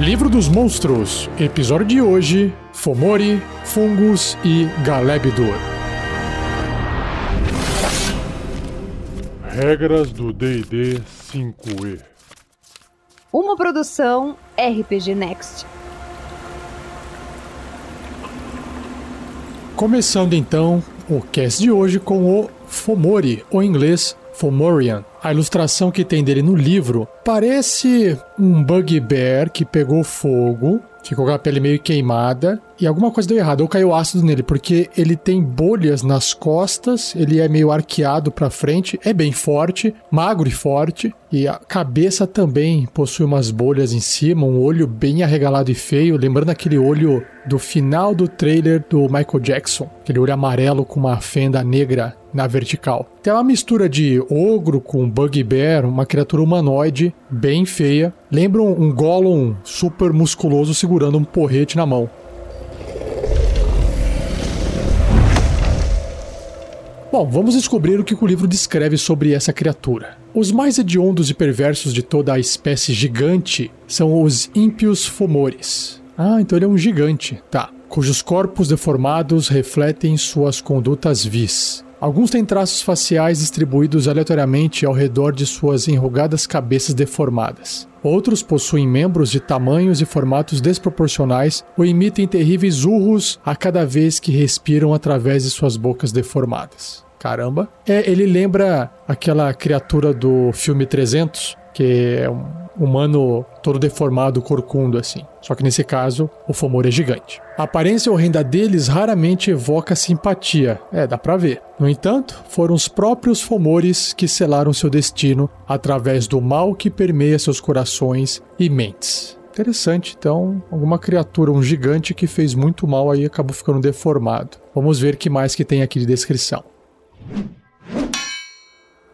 Livro dos Monstros, episódio de hoje, Fomori, Fungus e Galebdur. Regras do D&D 5e. Uma produção RPG Next. Começando então o cast de hoje com o Fomori, ou em inglês Fomorian. A ilustração que tem dele no livro parece um bugbear que pegou fogo, ficou com a pele meio queimada e alguma coisa deu errado, ou caiu ácido nele, porque ele tem bolhas nas costas, ele é meio arqueado pra frente, é bem forte, magro e forte, e a cabeça também possui umas bolhas em cima, um olho bem arregalado e feio, lembrando aquele olho do final do trailer do Michael Jackson, aquele olho amarelo com uma fenda negra na vertical. Tem uma mistura de ogro com bugbear, uma criatura humanoide bem feia, lembra um Gollum super musculoso segurando um porrete na mão. Bom, vamos descobrir o que o livro descreve sobre essa criatura. Os mais hediondos e perversos de toda a espécie gigante são os ímpios Fomores. Ah, então ele é um gigante, tá. Cujos corpos deformados refletem suas condutas vis. Alguns têm traços faciais distribuídos aleatoriamente ao redor de suas enrugadas cabeças deformadas. Outros possuem membros de tamanhos e formatos desproporcionais ou emitem terríveis urros a cada vez que respiram através de suas bocas deformadas. Caramba. Ele lembra aquela criatura do filme 300, que é um humano todo deformado, corcundo assim. Só que nesse caso, o Fomor é gigante. A aparência horrenda deles raramente evoca simpatia. Dá pra ver. No entanto, foram os próprios Fomores que selaram seu destino através do mal que permeia seus corações e mentes. Interessante, então, alguma criatura, um gigante que fez muito mal aí acabou ficando deformado. Vamos ver o que mais que tem aqui de descrição.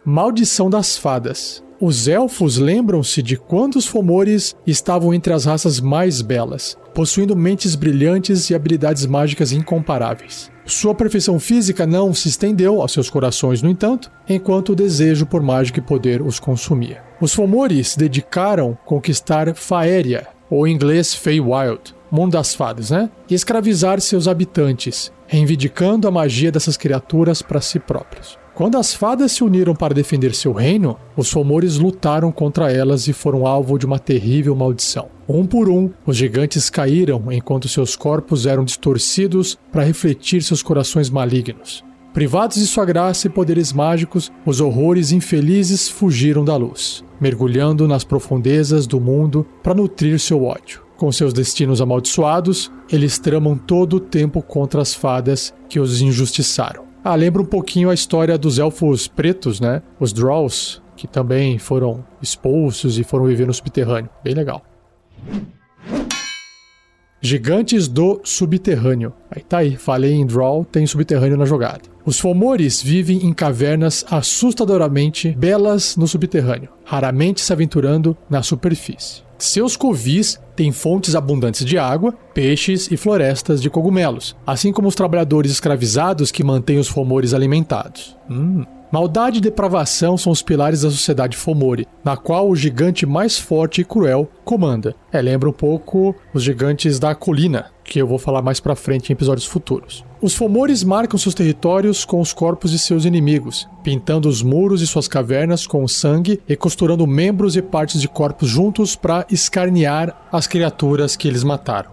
Maldição das Fadas. Os elfos lembram-se de quando os Fomores estavam entre as raças mais belas, possuindo mentes brilhantes e habilidades mágicas incomparáveis. Sua perfeição física não se estendeu aos seus corações, no entanto, enquanto o desejo por mágica e poder os consumia. Os Fomores se dedicaram a conquistar Faeria, ou em inglês Feywild, mundo das fadas, e escravizar seus habitantes, reivindicando a magia dessas criaturas para si próprios. Quando as fadas se uniram para defender seu reino, os Fomores lutaram contra elas e foram alvo de uma terrível maldição. Um por um, os gigantes caíram enquanto seus corpos eram distorcidos para refletir seus corações malignos. Privados de sua graça e poderes mágicos, os horrores infelizes fugiram da luz, mergulhando nas profundezas do mundo para nutrir seu ódio. Com seus destinos amaldiçoados, eles tramam todo o tempo contra as fadas que os injustiçaram. Lembra um pouquinho a história dos elfos pretos, Os Drolls, que também foram expulsos e foram viver no subterrâneo. Bem legal. Gigantes do subterrâneo. Aí, falei em Droll, tem subterrâneo na jogada. Os Fomores vivem em cavernas assustadoramente belas no subterrâneo, raramente se aventurando na superfície. Seus covis têm fontes abundantes de água, peixes e florestas de cogumelos, assim como os trabalhadores escravizados que mantêm os Fomores alimentados. Maldade e depravação são os pilares da sociedade Fomori, na qual o gigante mais forte e cruel comanda. Lembra um pouco os gigantes da colina, que eu vou falar mais pra frente em episódios futuros. Os Fomores marcam seus territórios com os corpos de seus inimigos, pintando os muros de suas cavernas com sangue e costurando membros e partes de corpos juntos para escarnear as criaturas que eles mataram.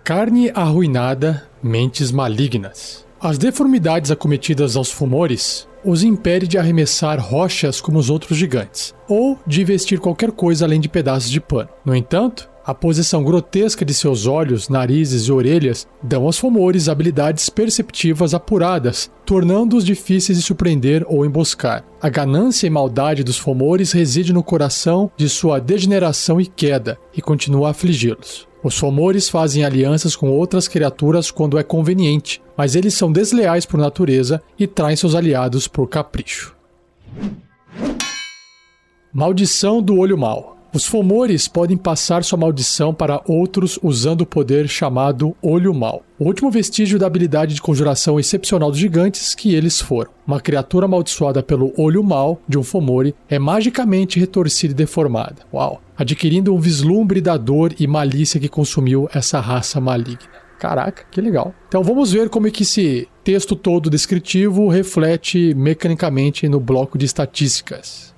Carne arruinada, mentes malignas. As deformidades acometidas aos Fomores os impede de arremessar rochas como os outros gigantes, ou de vestir qualquer coisa além de pedaços de pano. No entanto, a posição grotesca de seus olhos, narizes e orelhas dão aos Fomores habilidades perceptivas apuradas, tornando-os difíceis de surpreender ou emboscar. A ganância e maldade dos Fomores reside no coração de sua degeneração e queda, e continua a afligi-los. Os Fomores fazem alianças com outras criaturas quando é conveniente, mas eles são desleais por natureza e traem seus aliados por capricho. Maldição do Olho Mau. Os Fomores podem passar sua maldição para outros usando o poder chamado Olho Mau, o último vestígio da habilidade de conjuração excepcional dos gigantes que eles foram. Uma criatura amaldiçoada pelo Olho Mau de um Fomori é magicamente retorcida e deformada. Uau! Adquirindo um vislumbre da dor e malícia que consumiu essa raça maligna. Caraca, que legal. Então vamos ver como é que esse texto todo descritivo reflete mecanicamente no bloco de estatísticas.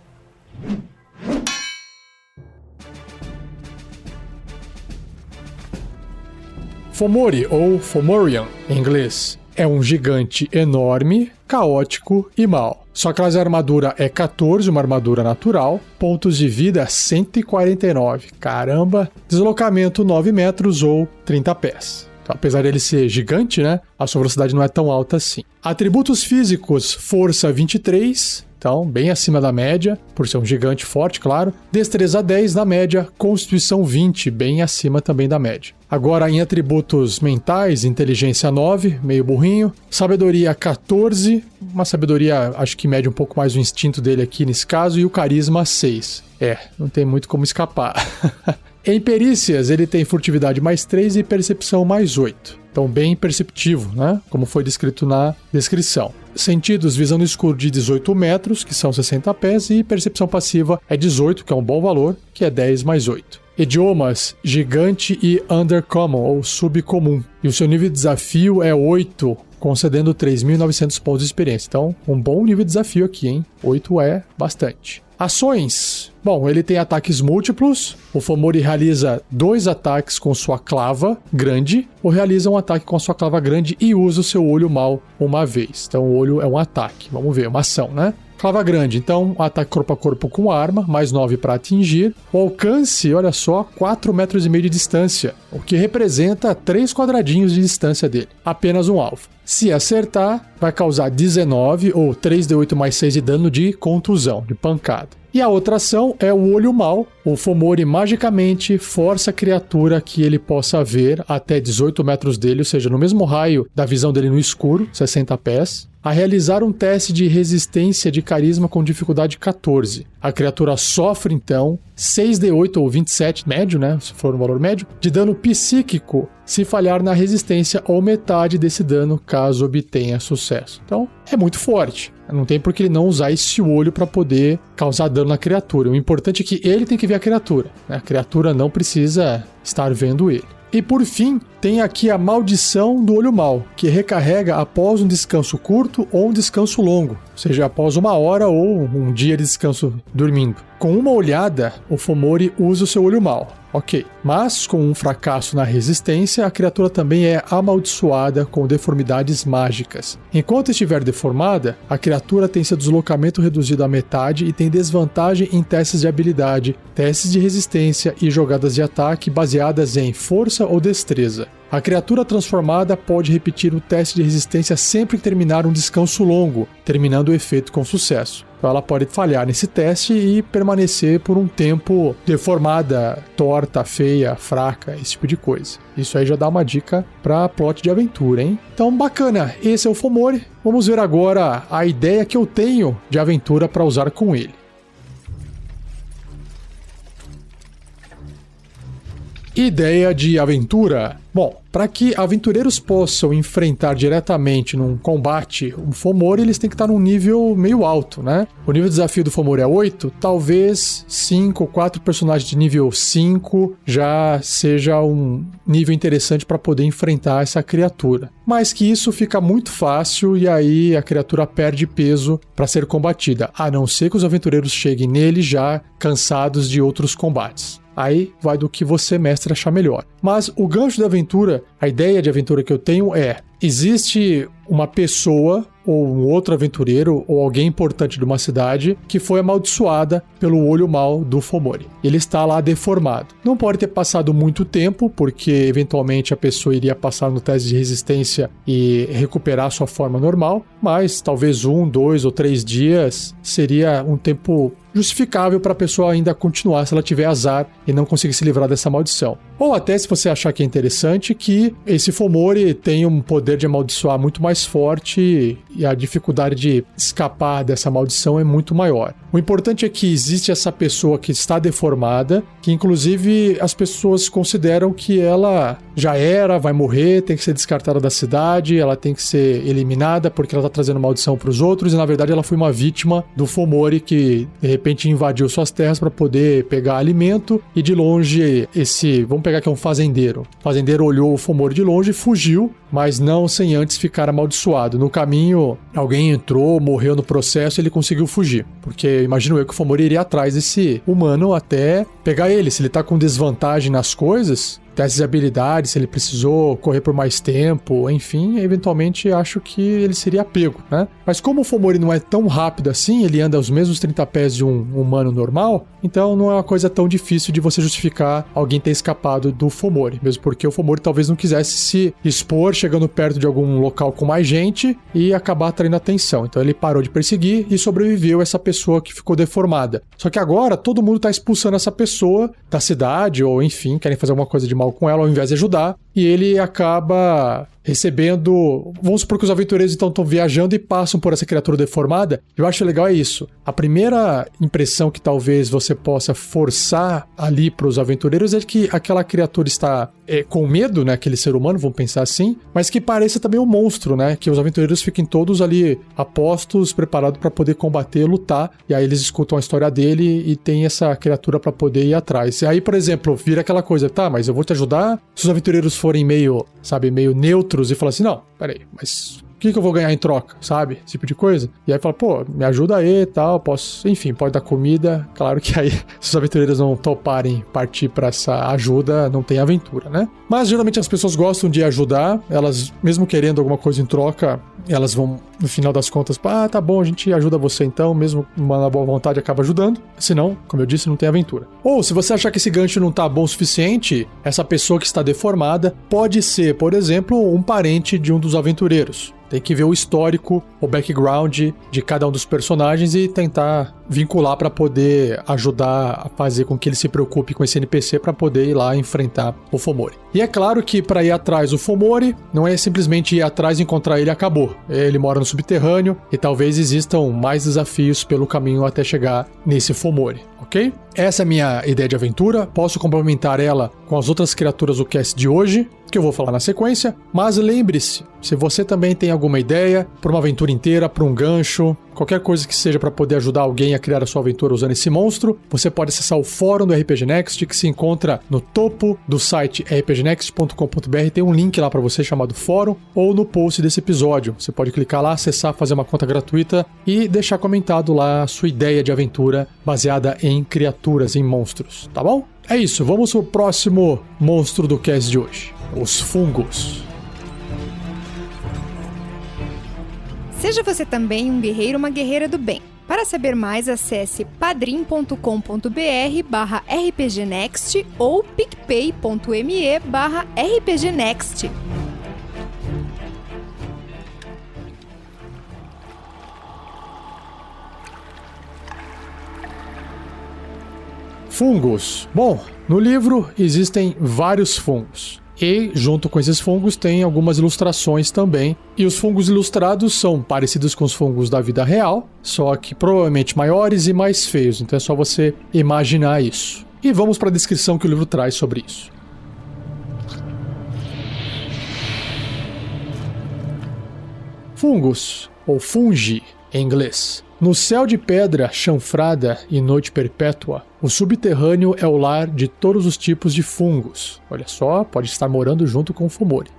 Fomori, ou Fomorian, em inglês, é um gigante enorme, caótico e mau. Sua classe de armadura é 14, uma armadura natural, pontos de vida 149, caramba, deslocamento 9 metros ou 30 pés. Então, apesar dele ser gigante, né, a sua velocidade não é tão alta assim. Atributos físicos, força 23, então bem acima da média, por ser um gigante forte, claro. Destreza 10 na média, constituição 20, bem acima também da média. Agora em atributos mentais, inteligência 9, meio burrinho. Sabedoria 14, uma sabedoria acho que mede um pouco mais o instinto dele aqui nesse caso. E o carisma 6. Não tem muito como escapar. Em perícias, ele tem furtividade mais 3 e percepção mais 8. Então, bem perceptivo, né? Como foi descrito na descrição. Sentidos, visão no escuro de 18 metros, que são 60 pés, e percepção passiva é 18, que é um bom valor, que é 10 mais 8. Idiomas, gigante e undercommon, ou subcomum. E o seu nível de desafio é 8, concedendo 3.900 pontos de experiência. Então, um bom nível de desafio aqui, hein? 8 é bastante. Ações. Bom, ele tem ataques múltiplos. O Fomori realiza 2 ataques com sua clava grande, ou realiza um ataque com a sua clava grande e usa o seu olho mau uma vez. Então o olho é um ataque. Vamos ver, uma ação, né? Clava grande, então ataque corpo a corpo com arma, mais 9 para atingir. O alcance, olha só, 4,5 metros de distância, o que representa 3 quadradinhos de distância dele. Apenas um alvo. Se acertar, vai causar 19 ou 3d8 mais 6 de dano de contusão, de pancada. E a outra ação é o Olho Mau. O Fomori magicamente força a criatura que ele possa ver até 18 metros dele, ou seja, no mesmo raio da visão dele no escuro, 60 pés, a realizar um teste de resistência de carisma com dificuldade 14. A criatura sofre, então, 6d8 ou 27, médio, né, se for um valor médio, de dano psíquico se falhar na resistência ou metade desse dano caso obtenha sucesso. Então, é muito forte. Não tem por que ele não usar esse olho para poder causar dano na criatura. O importante é que ele tem que ver a criatura, né? A criatura não precisa estar vendo ele. E por fim, tem aqui a maldição do Olho Mau, que recarrega após um descanso curto ou um descanso longo, ou seja, após 1 hora ou um dia de descanso dormindo. Com uma olhada, o Fomori usa o seu Olho Mau. Ok, mas com um fracasso na resistência, a criatura também é amaldiçoada com deformidades mágicas. Enquanto estiver deformada, a criatura tem seu deslocamento reduzido à metade e tem desvantagem em testes de habilidade, testes de resistência e jogadas de ataque baseadas em força ou destreza. A criatura transformada pode repetir o teste de resistência sempre que terminar um descanso longo, terminando o efeito com sucesso. Então ela pode falhar nesse teste e permanecer por um tempo deformada, torta, feia, fraca, esse tipo de coisa. Isso aí já dá uma dica para plot de aventura, hein? Então bacana, esse é o Fomori. Vamos ver agora a ideia que eu tenho de aventura para usar com ele. Ideia de aventura. Bom, para que aventureiros possam enfrentar diretamente num combate um Fomori, eles têm que estar num nível meio alto, né? O nível de desafio do Fomori é 8, talvez 5 ou 4 personagens de nível 5 já seja um nível interessante para poder enfrentar essa criatura. Mas que isso fica muito fácil e aí a criatura perde peso para ser combatida, a não ser que os aventureiros cheguem nele já cansados de outros combates. Aí vai do que você, mestre, achar melhor. Mas o gancho da aventura, a ideia de aventura que eu tenho é: existe uma pessoa ou um outro aventureiro ou alguém importante de uma cidade que foi amaldiçoada pelo olho mau do Fomori. Ele está lá deformado. Não pode ter passado muito tempo, porque eventualmente a pessoa iria passar no teste de resistência e recuperar sua forma normal, mas talvez 1, 2 ou 3 dias seria um tempo justificável para a pessoa ainda continuar se ela tiver azar e não conseguir se livrar dessa maldição. Ou até, se você achar que é interessante, que esse Fomori tem um poder de amaldiçoar muito mais forte e a dificuldade de escapar dessa maldição é muito maior. O importante é que existe essa pessoa que está deformada, que inclusive as pessoas consideram que ela já vai morrer, tem que ser descartada da cidade, ela tem que ser eliminada porque ela está trazendo maldição para os outros, e na verdade ela foi uma vítima do Fomori que de repente invadiu suas terras para poder pegar alimento, e de longe vamos pegar que é um fazendeiro. O fazendeiro olhou o Fomori de longe e fugiu, mas não sem antes ficar amaldiçoado. No caminho, alguém entrou, morreu no processo e ele conseguiu fugir. Porque imagino eu que o Fomori iria atrás desse humano até pegar ele. Se ele tá com desvantagem nas coisas, testes de habilidades, se ele precisou correr por mais tempo, enfim, eventualmente acho que ele seria pego, né? Mas como o Fomori não é tão rápido assim, ele anda aos mesmos 30 pés de um humano normal, então não é uma coisa tão difícil de você justificar alguém ter escapado do Fomori, mesmo porque o Fomori talvez não quisesse se expor chegando perto de algum local com mais gente e acabar atraindo atenção. Então ele parou de perseguir e sobreviveu essa pessoa que ficou deformada. Só que agora todo mundo tá expulsando essa pessoa da cidade, ou enfim, querem fazer alguma coisa de mal com ela ao invés de ajudar, e ele acaba recebendo... Vamos supor que os aventureiros então estão viajando e passam por essa criatura deformada. Eu acho legal é isso. A primeira impressão que talvez você possa forçar ali para os aventureiros é que aquela criatura está com medo, né? Aquele ser humano, vamos pensar assim, mas que pareça também um monstro, né? Que os aventureiros fiquem todos ali apostos, preparados para poder combater, lutar, e aí eles escutam a história dele e tem essa criatura para poder ir atrás. E aí, por exemplo, vira aquela coisa, tá, mas eu vou te ajudar. Se os aventureiros forem meio neutros e falar assim, não, peraí, mas o que eu vou ganhar em troca, sabe? Esse tipo de coisa. E aí fala, pô, me ajuda aí e tal, posso, enfim, pode dar comida. Claro que aí, se os aventureiros não toparem partir pra essa ajuda, não tem aventura, né? Mas geralmente as pessoas gostam de ajudar, elas, mesmo querendo alguma coisa em troca, elas vão, no final das contas, tá bom, a gente ajuda você então, mesmo uma boa vontade acaba ajudando. Senão, como eu disse, não tem aventura. Ou, se você achar que esse gancho não tá bom o suficiente, essa pessoa que está deformada pode ser, por exemplo, um parente de um dos aventureiros. Tem que ver o histórico, o background de cada um dos personagens e tentar vincular para poder ajudar a fazer com que ele se preocupe com esse NPC para poder ir lá enfrentar o Fomori. E é claro que para ir atrás do Fomori, não é simplesmente ir atrás e encontrar ele e acabou. Ele mora no subterrâneo e talvez existam mais desafios pelo caminho até chegar nesse Fomori, ok? Essa é a minha ideia de aventura. Posso complementar ela com as outras criaturas do cast de hoje, que eu vou falar na sequência, mas lembre-se, se você também tem alguma ideia para uma aventura inteira, para um gancho, qualquer coisa que seja para poder ajudar alguém a criar a sua aventura usando esse monstro, você pode acessar o fórum do RPG Next, que se encontra no topo do site rpgnext.com.br, tem um link lá para você chamado fórum, ou no post desse episódio. Você pode clicar lá, acessar, fazer uma conta gratuita e deixar comentado lá a sua ideia de aventura baseada em criaturas, em monstros, tá bom? É isso, vamos pro próximo monstro do cast de hoje. Os fungos. Seja você também um guerreiro ou uma guerreira do bem. Para saber mais, acesse padrim.com.br/rpgnext ou picpay.me/rpgnext. Fungos. Bom, no livro existem vários fungos. E, junto com esses fungos, tem algumas ilustrações também. E os fungos ilustrados são parecidos com os fungos da vida real, só que provavelmente maiores e mais feios. Então é só você imaginar isso. E vamos para a descrição que o livro traz sobre isso. Fungos, ou fungi, em inglês. No céu de pedra chanfrada e noite perpétua, o subterrâneo é o lar de todos os tipos de fungos. Olha só, pode estar morando junto com o Fomori.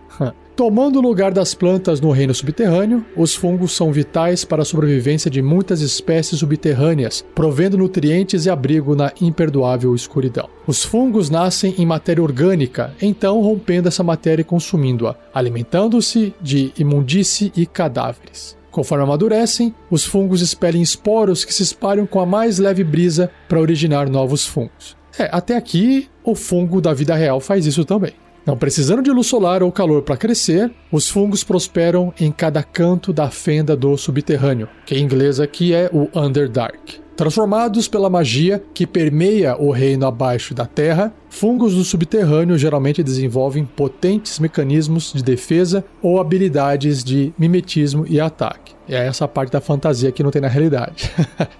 Tomando o lugar das plantas no reino subterrâneo, os fungos são vitais para a sobrevivência de muitas espécies subterrâneas, provendo nutrientes e abrigo na imperdoável escuridão. Os fungos nascem em matéria orgânica, então rompendo essa matéria e consumindo-a, alimentando-se de imundície e cadáveres. Conforme amadurecem, os fungos expelem esporos que se espalham com a mais leve brisa para originar novos fungos. Até aqui, o fungo da vida real faz isso também. Não precisando de luz solar ou calor para crescer, os fungos prosperam em cada canto da fenda do subterrâneo, que em inglês aqui é o Underdark. Transformados pela magia que permeia o reino abaixo da terra, fungos do subterrâneo geralmente desenvolvem potentes mecanismos de defesa ou habilidades de mimetismo e ataque. É essa parte da fantasia que não tem na realidade.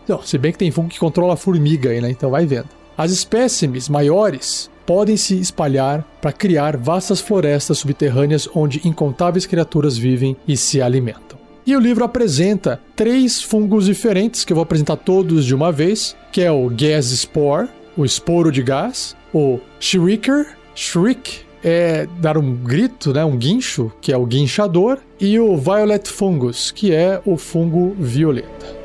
Não, se bem que tem fungo que controla a formiga aí, né? Então vai vendo. As espécimes maiores podem se espalhar para criar vastas florestas subterrâneas onde incontáveis criaturas vivem e se alimentam. E o livro apresenta 3 fungos diferentes, que eu vou apresentar todos de uma vez, que é o Gas Spore, o esporo de gás, o Shrieker, Shriek é dar um grito, né, um guincho, que é o guinchador, e o Violet Fungus, que é o fungo violeta.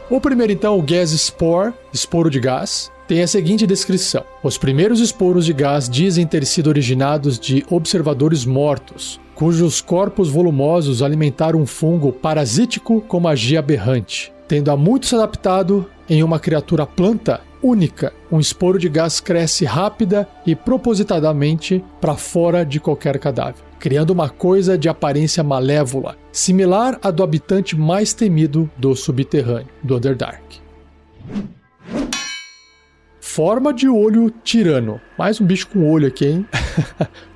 O primeiro, então, o Gas Spore, esporo de gás, tem a seguinte descrição. Os primeiros esporos de gás dizem ter sido originados de observadores mortos, cujos corpos volumosos alimentaram um fungo parasítico com magia aberrante. Tendo há muito se adaptado em uma criatura planta única, um esporo de gás cresce rápida e propositadamente para fora de qualquer cadáver, criando uma coisa de aparência malévola, similar à do habitante mais temido do subterrâneo, do Underdark. Forma de olho tirano. Mais um bicho com olho aqui, hein?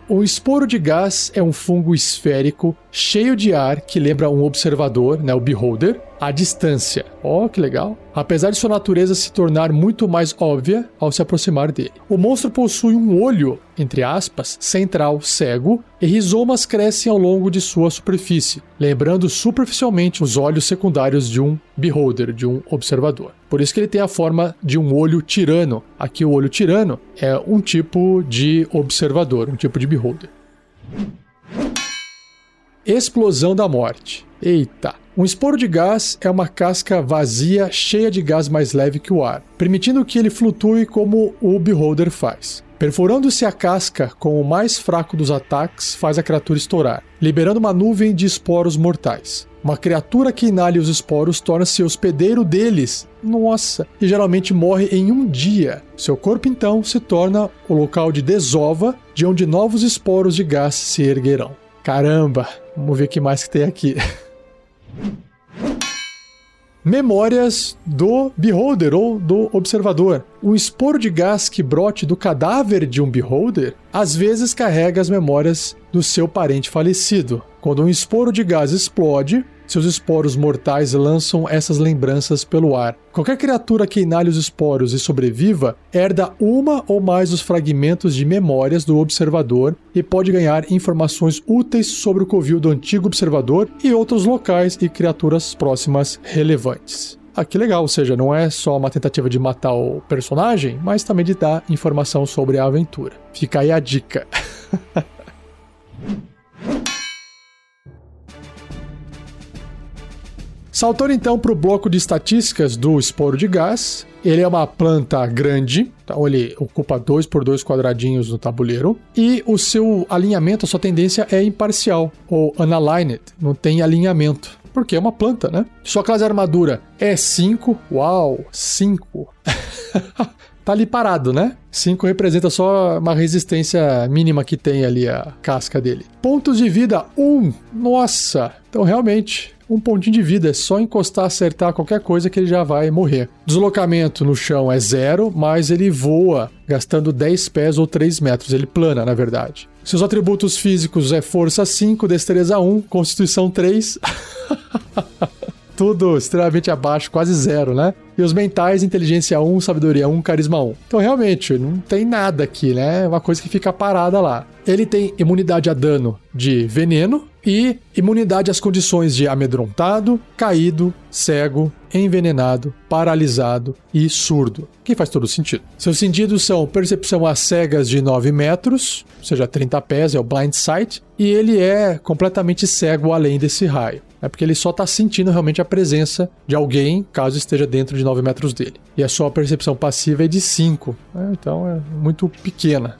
O esporo de gás é um fungo esférico, cheio de ar, que lembra um observador, né, o beholder, à distância. Oh, que legal! Apesar de sua natureza se tornar muito mais óbvia ao se aproximar dele. O monstro possui um olho, entre aspas, central cego, e rizomas crescem ao longo de sua superfície, lembrando superficialmente os olhos secundários de um beholder, de um observador. Por isso que ele tem a forma de um olho tirano. Aqui o olho tirano é um tipo de observador, um tipo de beholder. Explosão da morte. Eita! Um esporo de gás é uma casca vazia cheia de gás mais leve que o ar, permitindo que ele flutue como o beholder faz. Perfurando-se a casca com o mais fraco dos ataques, faz a criatura estourar, liberando uma nuvem de esporos mortais. Uma criatura que inale os esporos torna-se hospedeiro deles. Nossa! E geralmente morre em um dia. Seu corpo, então, se torna o local de desova, de onde novos esporos de gás se erguerão. Caramba! Vamos ver o que mais que tem aqui. Memórias do beholder ou do observador. Um esporo de gás que brote do cadáver de um beholder às vezes carrega as memórias do seu parente falecido. Quando um esporo de gás explode, seus esporos mortais lançam essas lembranças pelo ar. Qualquer criatura que inale os esporos e sobreviva herda uma ou mais dos fragmentos de memórias do observador e pode ganhar informações úteis sobre o covil do antigo observador e outros locais e criaturas próximas relevantes. Ah, que legal, ou seja, não é só uma tentativa de matar o personagem, mas também de dar informação sobre a aventura. Fica aí a dica. Saltando então para o bloco de estatísticas do esporo de gás, ele é uma planta grande, então ele ocupa 2 por 2 quadradinhos no tabuleiro, e o seu alinhamento, a sua tendência é imparcial, ou unaligned, não tem alinhamento, porque é uma planta, né? Sua classe de armadura é 5, uau, 5... Tá ali parado, né? 5 representa só uma resistência mínima que tem ali a casca dele. Pontos de vida, 1. Nossa! Então realmente, 1 pontinho de vida. É só encostar, acertar qualquer coisa que ele já vai morrer. Deslocamento no chão é 0, mas ele voa gastando 10 pés ou 3 metros. Ele plana, na verdade. Seus atributos físicos é força 5, destreza 1, constituição 3... Tudo extremamente abaixo, quase 0, né? E os mentais, inteligência 1, sabedoria 1, carisma 1. Então, realmente, não tem nada aqui, né? É uma coisa que fica parada lá. Ele tem imunidade a dano de veneno e imunidade às condições de amedrontado, caído, cego, envenenado, paralisado e surdo, que faz todo sentido. Seus sentidos são percepção às cegas de 9 metros, ou seja, 30 pés, é o blind sight, e ele é completamente cego além desse raio. É porque ele só está sentindo realmente a presença de alguém, caso esteja dentro de 9 metros dele. E a sua percepção passiva é de 5, né? Então é muito pequena.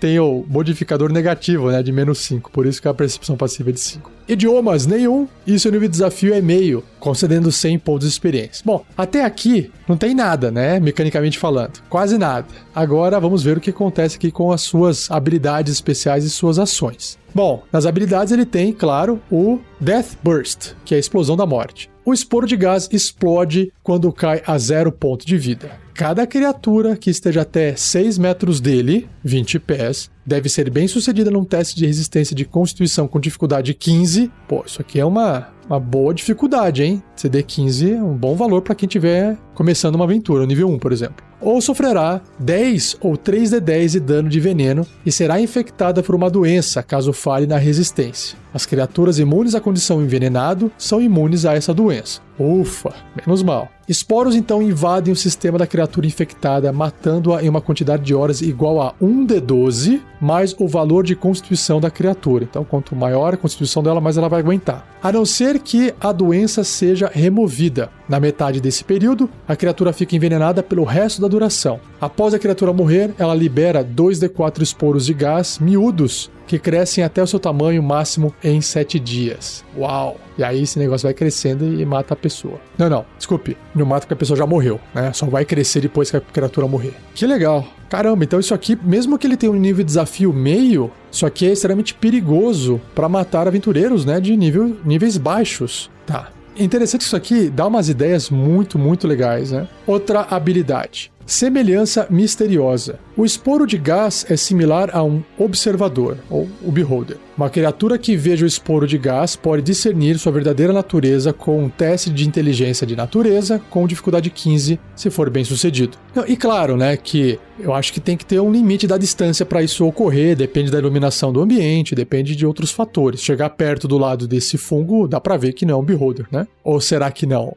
tem o modificador negativo, né, de -5, por isso que a percepção passiva é de 5. Idiomas, nenhum, e seu nível de desafio é meio, concedendo 100 pontos de experiência. Bom, até aqui não tem nada, né, mecanicamente falando, quase nada. Agora vamos ver o que acontece aqui com as suas habilidades especiais e suas ações. Bom, nas habilidades ele tem, claro, o Death Burst, que é a explosão da morte. O esporo de gás explode quando cai a 0 ponto de vida. Cada criatura que esteja até 6 metros dele, 20 pés, deve ser bem sucedida num teste de resistência de constituição com dificuldade 15. Pô, isso aqui é uma boa dificuldade, hein? CD 15 é um bom valor para quem estiver começando uma aventura, nível 1, por exemplo. Ou sofrerá 10 ou 3d10 de dano de veneno e será infectada por uma doença, caso falhe na resistência. As criaturas imunes à condição envenenado são imunes a essa doença. Ufa, menos mal. Esporos então invadem o sistema da criatura infectada, matando-a em uma quantidade de horas igual a 1d12 mais o valor de constituição da criatura. Então, quanto maior a constituição dela, mais ela vai aguentar. A não ser que a doença seja removida. Na metade desse período, a criatura fica envenenada pelo resto da duração. Após a criatura morrer, ela libera 2d4 esporos de gás miúdos, que crescem até o seu tamanho máximo em 7 dias. Uau! E aí esse negócio vai crescendo e mata a pessoa. Não, desculpe. Não mata porque a pessoa já morreu, né? Só vai crescer depois que a criatura morrer. Que legal! Caramba, então isso aqui, mesmo que ele tenha um nível de desafio meio, isso aqui é extremamente perigoso para matar aventureiros, né? De níveis baixos. Tá. Interessante que isso aqui dá umas ideias muito, muito legais, né? Outra habilidade. Semelhança misteriosa. O esporo de gás é similar a um observador, ou o beholder. Uma criatura que veja o esporo de gás pode discernir sua verdadeira natureza com um teste de inteligência de natureza com dificuldade 15, se for bem sucedido. E claro, né, que eu acho que tem que ter um limite da distância para isso ocorrer, depende da iluminação do ambiente, depende de outros fatores. Chegar perto do lado desse fungo, dá para ver que não é um beholder, né? Ou será que não?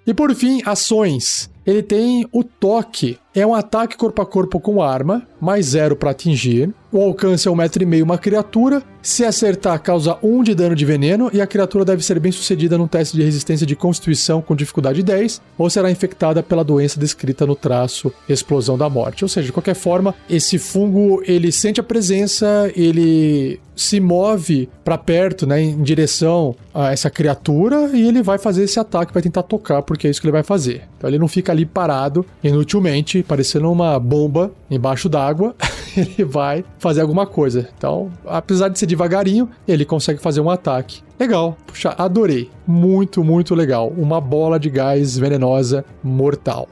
E por fim, ações. Ele tem o toque. É um ataque corpo a corpo com arma, mais 0 para atingir. O alcance é 1,5 m uma criatura. Se acertar, causa 1 de dano de veneno e a criatura deve ser bem sucedida num teste de resistência de constituição com dificuldade 10 ou será infectada pela doença descrita no traço explosão da morte. Ou seja, de qualquer forma, esse fungo, ele sente a presença, ele se move para perto, né, em direção a essa criatura e ele vai fazer esse ataque, vai tentar tocar, porque é isso que ele vai fazer. Então ele não fica ali parado, inutilmente, parecendo uma bomba embaixo d'água, ele vai fazer alguma coisa. Então, apesar de ser devagarinho, ele consegue fazer um ataque. Legal, puxa, adorei. Muito, muito legal. Uma bola de gás venenosa mortal.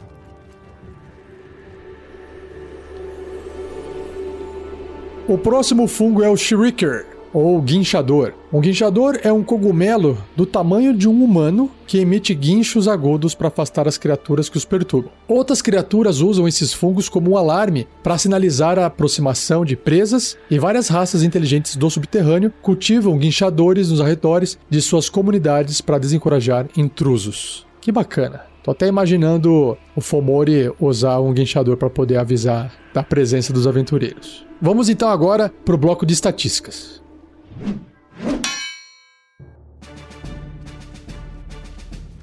O próximo fungo é o Shrieker, ou guinchador. Um guinchador é um cogumelo do tamanho de um humano que emite guinchos agudos para afastar as criaturas que os perturbam. Outras criaturas usam esses fungos como um alarme para sinalizar a aproximação de presas e várias raças inteligentes do subterrâneo cultivam guinchadores nos arredores de suas comunidades para desencorajar intrusos. Que bacana! Tô até imaginando o Fomori usar um guinchador para poder avisar da presença dos aventureiros. Vamos então agora para o bloco de estatísticas.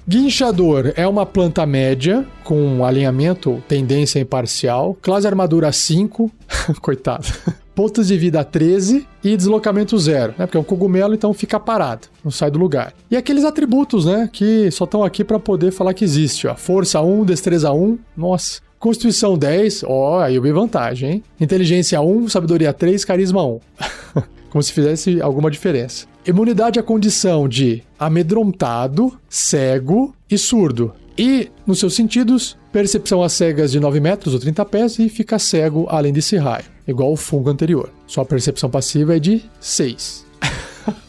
Guinchador é uma planta média com alinhamento tendência imparcial, classe armadura 5, coitado, pontos de vida 13 e deslocamento 0, né? Porque é um cogumelo, então fica parado, não sai do lugar. E aqueles atributos, né, que só estão aqui para poder falar que existe, ó. Força 1, destreza 1, nossa. Constituição 10, ó, aí eu vi vantagem, hein? Inteligência 1, sabedoria 3, carisma 1. Como se fizesse alguma diferença. Imunidade à condição de amedrontado, cego e surdo. E, nos seus sentidos, percepção às cegas de 9 metros ou 30 pés e fica cego além desse raio, igual o fungo anterior. Sua percepção passiva é de 6.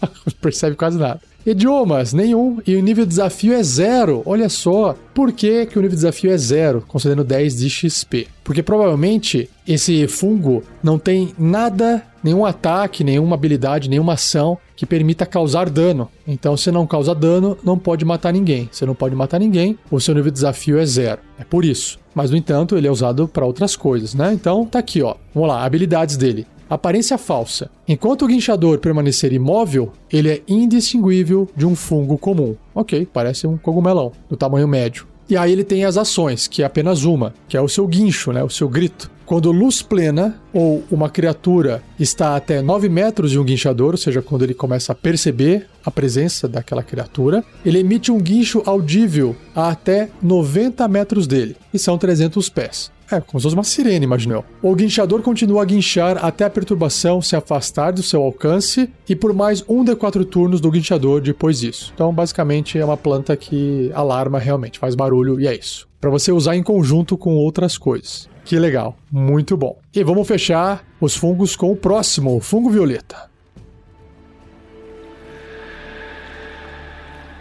Não percebe quase nada. Idiomas, nenhum, e o nível de desafio é 0. Olha só, por que o nível de desafio é 0, concedendo 10 de XP? Porque provavelmente esse fungo não tem nada, nenhum ataque, nenhuma habilidade, nenhuma ação que permita causar dano. Então, se não causa dano, não pode matar ninguém. Se não pode matar ninguém, o seu nível de desafio é 0. É por isso. Mas, no entanto, ele é usado para outras coisas, né? Então, tá aqui, ó. Vamos lá, habilidades dele. Aparência falsa. Enquanto o guinchador permanecer imóvel, ele é indistinguível de um fungo comum. Ok, parece um cogumelão, do tamanho médio. E aí ele tem as ações, que é apenas uma, que é o seu guincho, né? O seu grito. quando luz plena ou uma criatura está até 9 metros de um guinchador, ou seja, quando ele começa a perceber a presença daquela criatura, ele emite um guincho audível a até 90 metros dele, e são 300 pés. É, como se fosse uma sirene, imagino eu. O guinchador continua a guinchar até a perturbação se afastar do seu alcance e por mais 1d4 turnos do guinchador depois disso. Então, basicamente, é uma planta que alarma realmente, faz barulho e é isso. Para você usar em conjunto com outras coisas. Que legal, muito bom. E vamos fechar os fungos com o próximo, o fungo violeta.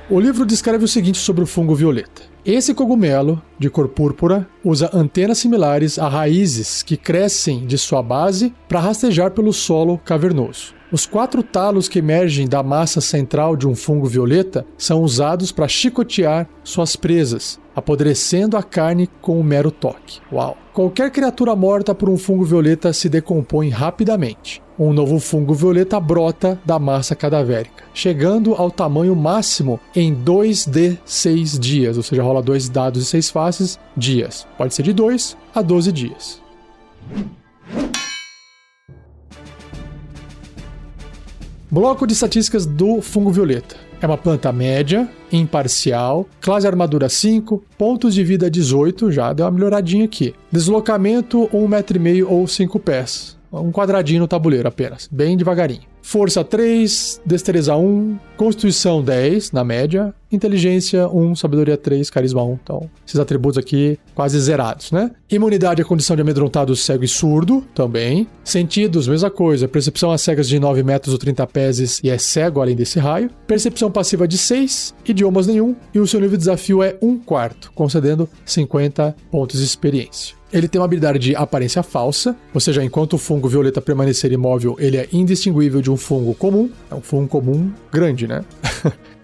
O livro descreve o seguinte sobre o fungo violeta. Esse cogumelo, de cor púrpura, usa antenas similares a raízes que crescem de sua base para rastejar pelo solo cavernoso. Os 4 talos que emergem da massa central de um fungo violeta são usados para chicotear suas presas, apodrecendo a carne com um mero toque. Uau! Qualquer criatura morta por um fungo violeta se decompõe rapidamente. Um novo fungo violeta brota da massa cadavérica, chegando ao tamanho máximo em 2d6 dias, ou seja, rola 2 dados de 6 faces, dias. Pode ser de 2 a 12 dias. Bloco de estatísticas do fungo violeta. É uma planta média, imparcial, classe armadura 5, pontos de vida 18, já deu uma melhoradinha aqui. Deslocamento 1,5 m ou 5 pés. Um quadradinho no tabuleiro apenas, bem devagarinho. Força 3, destreza 1, constituição 10 na média, inteligência 1, sabedoria 3, carisma 1. Então, esses atributos aqui quase zerados, né? Imunidade à condição de amedrontado, cego e surdo também. Sentidos, mesma coisa. Percepção a cegas de 9 metros ou 30 pés e é cego além desse raio. Percepção passiva de 6, idiomas nenhum. E o seu nível de desafio é 1/4, concedendo 50 pontos de experiência. Ele tem uma habilidade de aparência falsa, ou seja, enquanto o fungo violeta permanecer imóvel, ele é indistinguível de um fungo comum. É um fungo comum grande, né?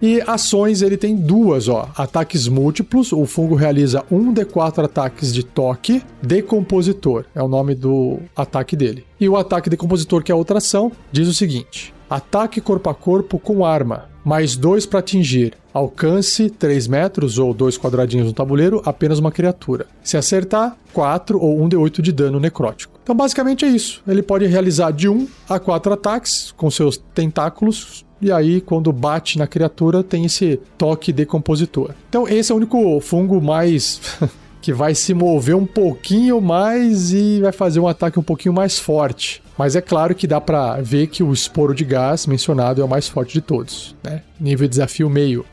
E ações ele tem 2, ó. Ataques múltiplos, o fungo realiza 1d4 ataques de toque. Decompositor é o nome do ataque dele. E o ataque decompositor, que é a outra ação, diz o seguinte: ataque corpo a corpo com arma, mais 2 para atingir. Alcance 3 metros ou 2 quadradinhos no tabuleiro, apenas uma criatura. Se acertar, 4 ou 1d8 de dano necrótico. Então basicamente é isso. Ele pode realizar de 1 a 4 ataques com seus tentáculos. E aí, quando bate na criatura, tem esse toque decompositor. Então esse é o único fungo mais... que vai se mover um pouquinho mais e vai fazer um ataque um pouquinho mais forte. Mas é claro que dá pra ver que o esporo de gás mencionado é o mais forte de todos, né? Nível de desafio meio.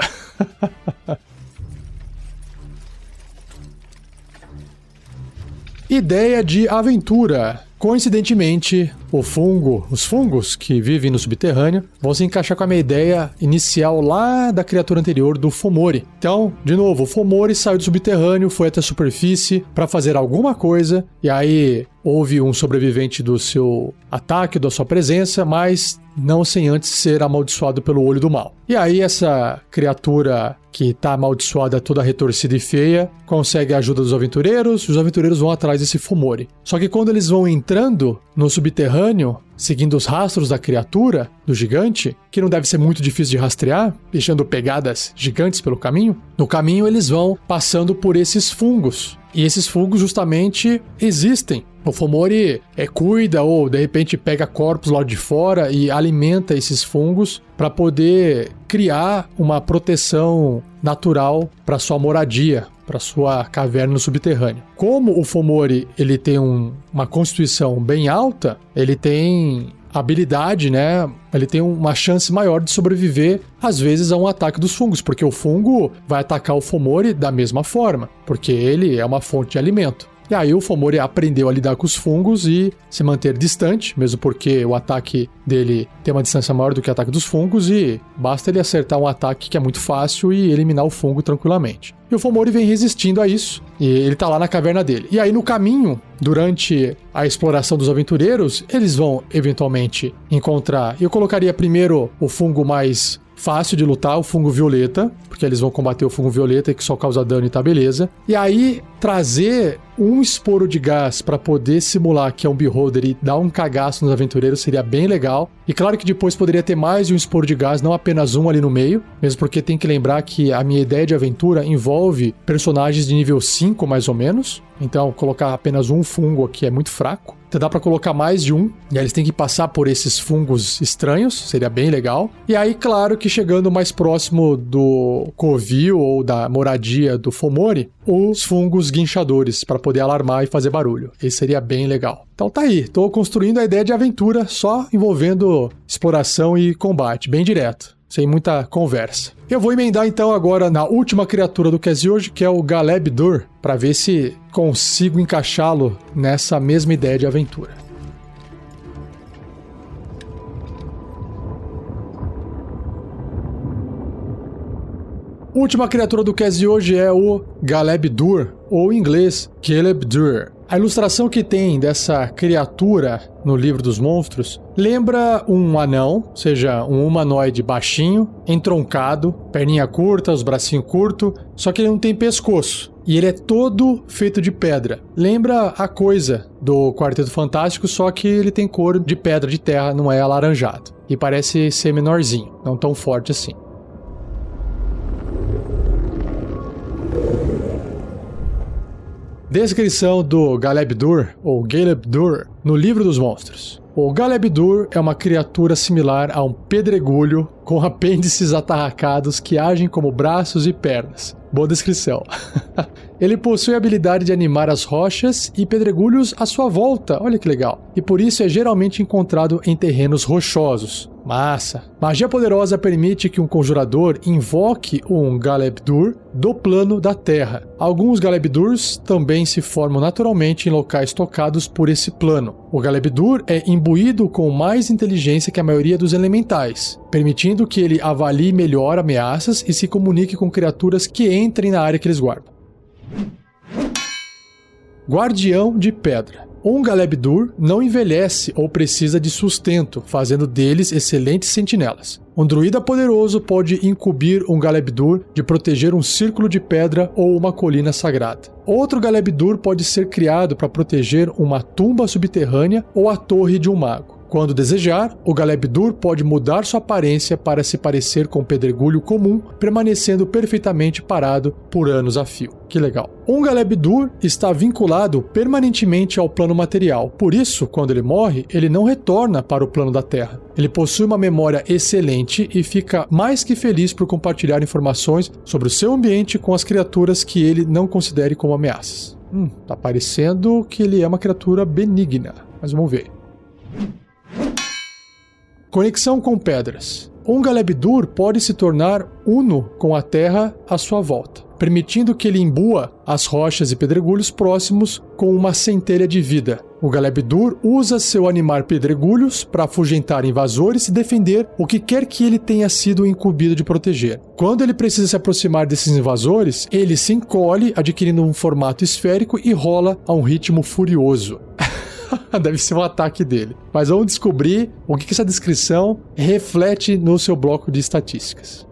Ideia de aventura. Coincidentemente, os fungos que vivem no subterrâneo vão se encaixar com a minha ideia inicial lá da criatura anterior do Fomori. Então, de novo, o Fomori saiu do subterrâneo, foi até a superfície para fazer alguma coisa, e aí houve um sobrevivente do seu ataque, da sua presença, mas não sem antes ser amaldiçoado pelo olho do mal. E aí essa criatura que tá amaldiçoada, toda retorcida e feia, consegue a ajuda dos aventureiros, e os aventureiros vão atrás desse Fomori. Só que quando eles vão entrando no subterrâneo, seguindo os rastros da criatura, do gigante, que não deve ser muito difícil de rastrear, deixando pegadas gigantes pelo caminho, no caminho eles vão passando por esses fungos. E esses fungos justamente existem. O Fomori cuida ou de repente pega corpos lá de fora e alimenta esses fungos para poder criar uma proteção natural para sua moradia, para sua caverna no subterrâneo. Como o Fomori ele tem uma constituição bem alta, ele tem habilidade, né? Ele tem uma chance maior de sobreviver, às vezes, a um ataque dos fungos, porque o fungo vai atacar o Fomori da mesma forma, porque ele é uma fonte de alimento. E aí o Fomori aprendeu a lidar com os fungos e se manter distante, mesmo porque o ataque dele tem uma distância maior do que o ataque dos fungos e basta ele acertar um ataque que é muito fácil e eliminar o fungo tranquilamente. E o Fomori vem resistindo a isso e ele tá lá na caverna dele. E aí no caminho, durante a exploração dos aventureiros, eles vão eventualmente encontrar... Eu colocaria primeiro o fungo mais fácil de lutar, o fungo violeta, porque eles vão combater o fungo violeta que só causa dano e tá beleza. E aí trazer um esporo de gás para poder simular que é um beholder e dar um cagaço nos aventureiros seria bem legal. E claro que depois poderia ter mais de um esporo de gás, não apenas um ali no meio, mesmo porque tem que lembrar que a minha ideia de aventura envolve desenvolve personagens de nível 5 mais ou menos. Então colocar apenas um fungo aqui é muito fraco. Então dá pra colocar mais de um, e aí eles têm que passar por esses fungos estranhos, seria bem legal. E aí, claro que chegando mais próximo do covil ou da moradia do Fomori, os fungos guinchadores, para poder alarmar e fazer barulho. Esse seria bem legal. Então tá aí, tô construindo a ideia de aventura só envolvendo exploração e combate, bem direto. Sem muita conversa. Eu vou emendar então agora na última criatura do cast de hoje, que é o Galeb-Dur, para ver se consigo encaixá-lo nessa mesma ideia de aventura. Última criatura do cast de hoje é o Galeb-Dur, ou em inglês Galeb-Dur. A ilustração que tem dessa criatura no livro dos monstros lembra um anão, ou seja, um humanoide baixinho, entroncado, perninha curta, os bracinhos curtos, só que ele não tem pescoço. E ele é todo feito de pedra. Lembra a Coisa do Quarteto Fantástico, só que ele tem cor de pedra de terra, não é alaranjado. E parece ser menorzinho, não tão forte assim. Descrição do Galeb-Dur, ou Galeb-Dur, no livro dos monstros. O Galeb-Dur é uma criatura similar a um pedregulho com apêndices atarracados que agem como braços e pernas. Boa descrição. Ele possui a habilidade de animar as rochas e pedregulhos à sua volta, olha que legal. E por isso é geralmente encontrado em terrenos rochosos. Massa! Magia poderosa permite que um conjurador invoque um Galeb-Dur do plano da Terra. Alguns Galeb-Durs também se formam naturalmente em locais tocados por esse plano. O Galeb-Dur é imbuído com mais inteligência que a maioria dos elementais, permitindo que ele avalie melhor ameaças e se comunique com criaturas que entrem na área que eles guardam. Guardião de Pedra. Um Galeb-Dur não envelhece ou precisa de sustento, fazendo deles excelentes sentinelas. Um druida poderoso pode incumbir um Galeb-Dur de proteger um círculo de pedra ou uma colina sagrada. Outro Galeb-Dur pode ser criado para proteger uma tumba subterrânea ou a torre de um mago. Quando desejar, o Galeb-Dur pode mudar sua aparência para se parecer com um pedregulho comum, permanecendo perfeitamente parado por anos a fio. Que legal. Um Galeb-Dur está vinculado permanentemente ao plano material. Por isso, quando ele morre, ele não retorna para o plano da Terra. Ele possui uma memória excelente e fica mais que feliz por compartilhar informações sobre o seu ambiente com as criaturas que ele não considere como ameaças. Tá parecendo que ele é uma criatura benigna, mas vamos ver. Conexão com pedras. Um Galeb-Dur pode se tornar uno com a terra à sua volta, permitindo que ele imbua as rochas e pedregulhos próximos com uma centelha de vida. O Galeb-Dur usa seu animar pedregulhos para afugentar invasores e defender o que quer que ele tenha sido incumbido de proteger. Quando ele precisa se aproximar desses invasores, ele se encolhe, adquirindo um formato esférico e rola a um ritmo furioso. Deve ser um ataque dele. Mas vamos descobrir o que essa descrição reflete no seu bloco de estatísticas.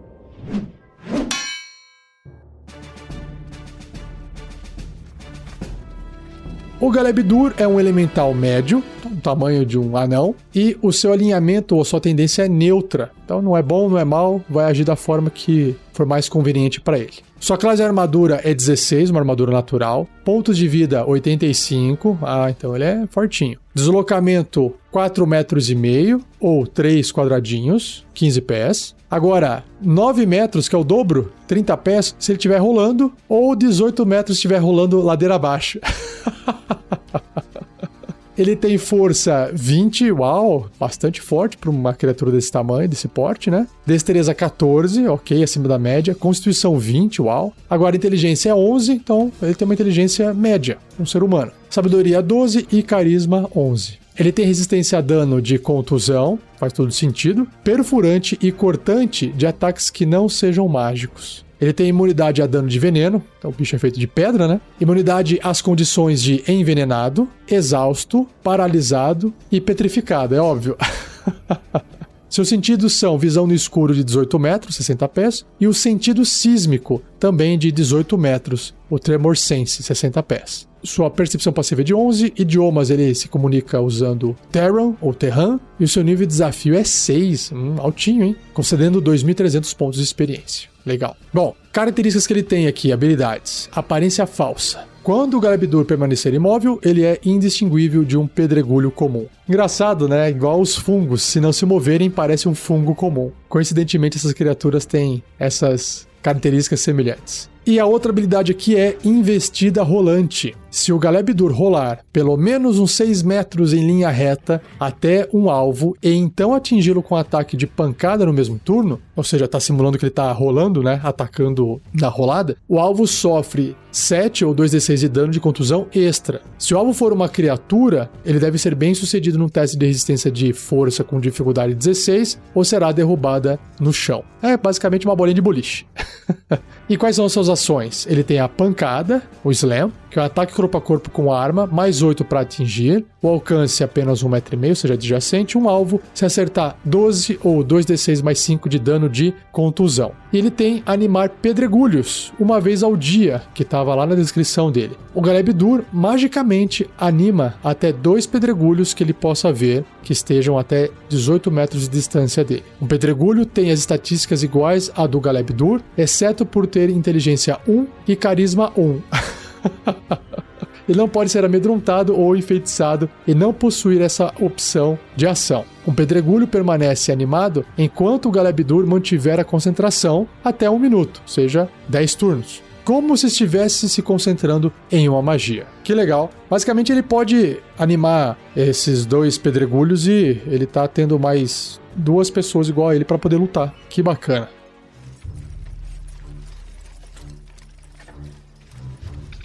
O Galeb-Dur é um elemental médio, do tamanho de um anão, e o seu alinhamento ou sua tendência é neutra. Então não é bom, não é mal, vai agir da forma que for mais conveniente para ele. Sua classe de armadura é 16, uma armadura natural. Pontos de vida 85, então ele é fortinho. Deslocamento 4,5 metros ou 3 quadradinhos, 15 pés. Agora, 9 metros, que é o dobro, 30 pés, se ele estiver rolando, ou 18 metros se estiver rolando ladeira abaixo. Ele tem força 20, uau, bastante forte para uma criatura desse tamanho, desse porte, né? Destreza 14, ok, acima da média. Constituição 20, uau. Agora, inteligência é 11, então ele tem uma inteligência média, um ser humano. Sabedoria 12 e carisma 11. Ele tem resistência a dano de contusão, faz todo sentido, perfurante e cortante de ataques que não sejam mágicos. Ele tem imunidade a dano de veneno, então o bicho é feito de pedra, né? Imunidade às condições de envenenado, exausto, paralisado e petrificado, é óbvio. Seus sentidos são visão no escuro de 18 metros, 60 pés, e o sentido sísmico, também de 18 metros, o Tremor Sense, 60 pés. Sua percepção passiva é de 11, idiomas ele se comunica usando Terran ou Terran, e o seu nível de desafio é 6, altinho, hein? Concedendo 2.300 pontos de experiência. Legal. Bom, características que ele tem aqui, habilidades. Aparência falsa. Quando o Galeb-Dur permanecer imóvel, ele é indistinguível de um pedregulho comum. Engraçado, né? Igual os fungos, se não se moverem, parece um fungo comum. Coincidentemente, essas criaturas têm essas características semelhantes. E a outra habilidade aqui é investida rolante. Se o Galeb-Dur rolar pelo menos uns 6 metros em linha reta até um alvo e então atingi-lo com um ataque de pancada no mesmo turno, ou seja, está simulando que ele está rolando, né, atacando na rolada, o alvo sofre 7 ou 2d6 de dano de contusão extra. Se o alvo for uma criatura, ele deve ser bem sucedido num teste de resistência de força com dificuldade 16 ou será derrubada no chão. É basicamente uma bolinha de boliche. E quais são as suas ações? Ele tem a pancada, o slam, que é um ataque corpo a corpo com arma, mais 8 para atingir, o alcance é apenas 1,5 m, ou seja, adjacente, um alvo, se acertar 12 ou 2d6 mais 5 de dano de contusão. E ele tem animar pedregulhos, uma vez ao dia, que estava lá na descrição dele. O Galeb-Dur magicamente anima até 2 pedregulhos que ele possa ver, que estejam até 18 metros de distância dele. Um pedregulho tem as estatísticas iguais à do Galeb-Dur, exceto por ter inteligência 1 e carisma 1. Ele não pode ser amedrontado ou enfeitiçado e não possuir essa opção de ação. Um pedregulho permanece animado enquanto o Galeb-Dur mantiver a concentração até 1 minuto, ou seja, 10 turnos. Como se estivesse se concentrando em uma magia. Que legal. Basicamente ele pode animar esses 2 pedregulhos e ele tá tendo mais 2 pessoas igual a ele para poder lutar. Que bacana.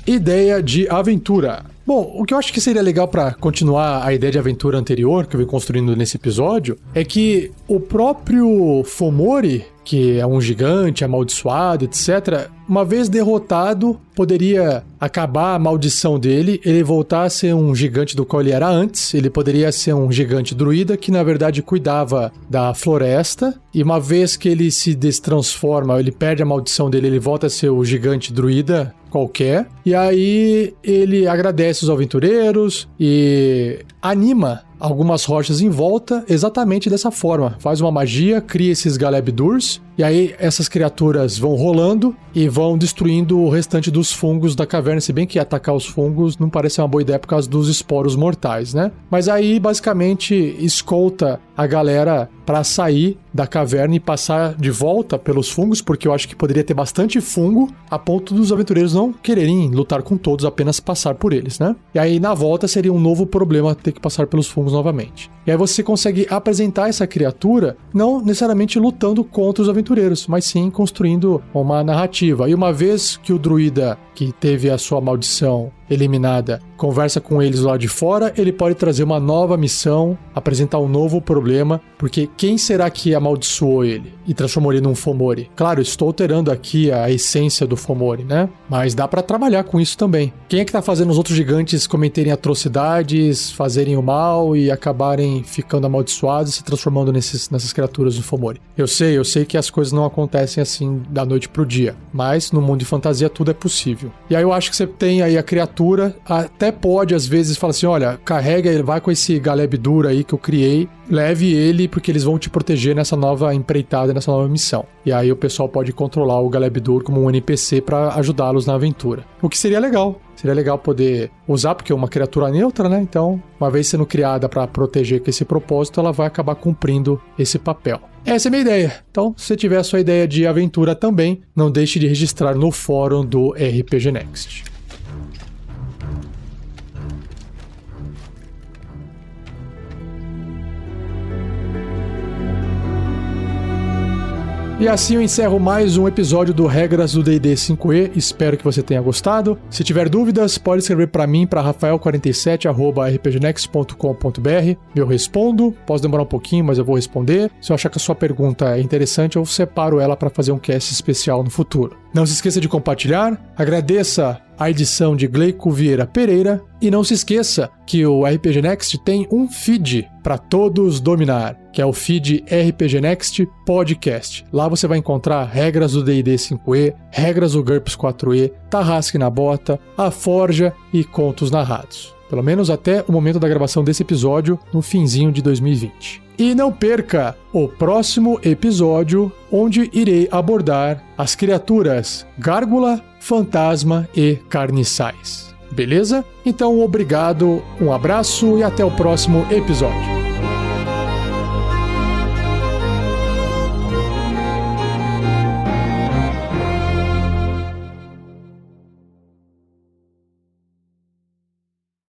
Ideia de aventura. Bom, o que eu acho que seria legal para continuar a ideia de aventura anterior que eu vim construindo nesse episódio é que o próprio Fomori, que é um gigante amaldiçoado, etc., uma vez derrotado, poderia acabar a maldição dele, ele voltar a ser um gigante do qual ele era antes, ele poderia ser um gigante druida que na verdade cuidava da floresta, e uma vez que ele se destransforma, ele perde a maldição dele, ele volta a ser o gigante druida qualquer, e aí ele agradece os aventureiros e anima algumas rochas em volta exatamente dessa forma. Faz uma magia, cria esses Galeb-Durs, e aí essas criaturas vão rolando e vão destruindo o restante dos fungos da caverna, se bem que atacar os fungos não parece uma boa ideia por causa dos esporos mortais, né? Mas aí basicamente escolta a galera para sair da caverna e passar de volta pelos fungos, porque eu acho que poderia ter bastante fungo a ponto dos aventureiros não quererem lutar com todos, apenas passar por eles, né? E aí na volta seria um novo problema ter que passar pelos fungos novamente. E aí você consegue apresentar essa criatura não necessariamente lutando contra os aventureiros, mas sim construindo uma narrativa. E uma vez que o druida que teve a sua maldição eliminada conversa com eles lá de fora, ele pode trazer uma nova missão, apresentar um novo problema, porque quem será que amaldiçoou ele e transformou ele num Fomori? Claro, estou alterando aqui a essência do Fomori, né? Mas dá pra trabalhar com isso também. Quem é que tá fazendo os outros gigantes cometerem atrocidades, fazerem o mal e acabarem ficando amaldiçoados e se transformando nessas criaturas do Fomori? Eu sei que as coisas não acontecem assim da noite pro dia, mas no mundo de fantasia tudo é possível. E aí eu acho que você tem aí a criatura, até pode às vezes falar assim, olha, carrega ele, vai com esse Galeb-Dur aí que eu criei, leve ele porque eles vão te proteger nessa nova empreitada, nessa nova missão. E aí o pessoal pode controlar o Galeb-Dur como um NPC para ajudá-los na aventura. O que seria legal. Seria legal poder usar, porque é uma criatura neutra, né? Então, uma vez sendo criada para proteger com esse propósito, ela vai acabar cumprindo esse papel. Essa é a minha ideia. Então, se tiver a sua ideia de aventura também, não deixe de registrar no fórum do RPG Next. E assim eu encerro mais um episódio do Regras do D&D 5e. Espero que você tenha gostado. Se tiver dúvidas, pode escrever para mim para rafael47@rpgnext.com.br. Eu respondo. Pode demorar um pouquinho, mas eu vou responder. Se eu achar que a sua pergunta é interessante, eu separo ela para fazer um cast especial no futuro. Não se esqueça de compartilhar. Agradeça a edição de Gleico Vieira Pereira. E não se esqueça que o RPG Next tem um feed para todos dominar. que é o feed RPG Next Podcast. Lá você vai encontrar regras do D&D 5e, regras do GURPS 4e, Tarrasque na Bota, A Forja e contos narrados. Pelo menos até o momento da gravação desse episódio, no finzinho de 2020. E não perca o próximo episódio, onde irei abordar as criaturas Gárgula, Fantasma e Carniçais. Beleza? Então, obrigado, um abraço e até o próximo episódio.